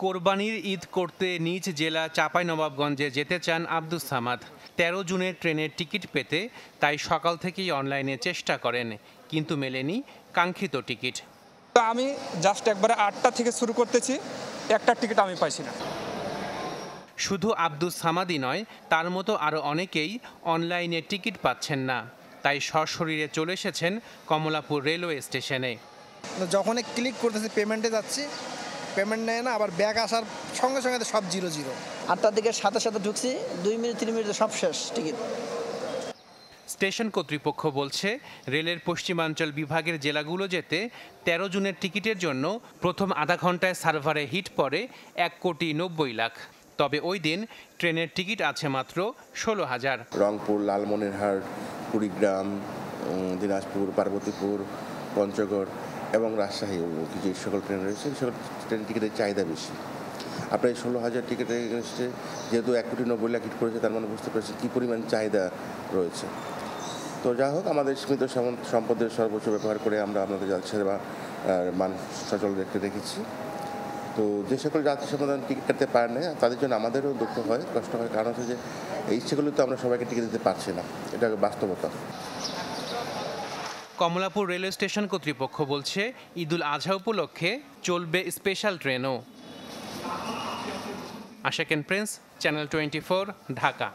কোরবানির ঈদ করতে নিজ জেলা চাঁপাইনবাবগঞ্জে যেতে চান আব্দুস সামাদ। ১৩ জুনের ট্রেনের টিকিট পেতে তাই সকাল থেকেই অনলাইনে চেষ্টা করেন, কিন্তু মেলেনি কাঙ্ক্ষিত টিকিট। আমি জাস্ট একবারে ৮টা থেকে শুরু করতেছি, একটা টিকিট আমি পাইছি না। শুধু আব্দুস সামাদই নয়, তার মতো আরও অনেকেই অনলাইনে টিকিট পাচ্ছেন না। তাই সশরীরে চলে এসেছেন কমলাপুর রেলওয়ে স্টেশনে। যখনই ক্লিক করতেছি পেমেন্টে যাচ্ছি, পেমেন্ট নেয় না, আবার ব্যাগ আসার সঙ্গে সঙ্গে সব 0-0। ৮টার দিকে সাথে ঢুকছি, 2 মিনিট 3 মিনিটে সব শেষ টিকিট। স্টেশন কর্তৃপক্ষ বলছে, রেলের পশ্চিমাঞ্চল বিভাগের জেলাগুলো যেতে ১৩ জুনের টিকিটের জন্য প্রথম আধা ঘন্টায় সার্ভারে হিট পড়ে ১,৯০,০০,০০০। তবে ওই দিন ট্রেনের টিকিট আছে মাত্র ১৬,০০০। রংপুর, লালমনিরহাট, কুড়িগ্রাম, দিনাজপুর, পার্বতীপুর, পঞ্চগড় এবং রাজশাহী যে সকল ট্রেন রয়েছে সকল ট্রেন টিকিটের চাহিদা বেশি। আপনার ১৬,০০০ টিকিটে এসেছে, যেহেতু ১,৯০,০০,০০০ হিট করেছে, তার মানে বুঝতে পারছি কী পরিমাণ চাহিদা রয়েছে। তো যা হোক, আমাদের সীমিত সম্পদের সর্বোচ্চ ব্যবহার করে আমরা আমাদের সেবা মান সচল রেখেছি। তো যে সকল যাত্রী সমাধান টিকিট কাটতে পারে না, তাদের জন্য আমাদেরও দুঃখ হয়, কষ্ট হয়। কারণ হচ্ছে যে এই ইচ্ছেগুলো তো আমরা সবাইকে টিকিট দিতে পারছি না, এটা বাস্তবতা। কমলাপুর রেলওয়ে স্টেশন কর্তৃপক্ষ বলছে, ঈদুল আজহা উপলক্ষে চলবে স্পেশাল ট্রেনও। আশাকেন প্রিন্স, চ্যানেল 24, ঢাকা।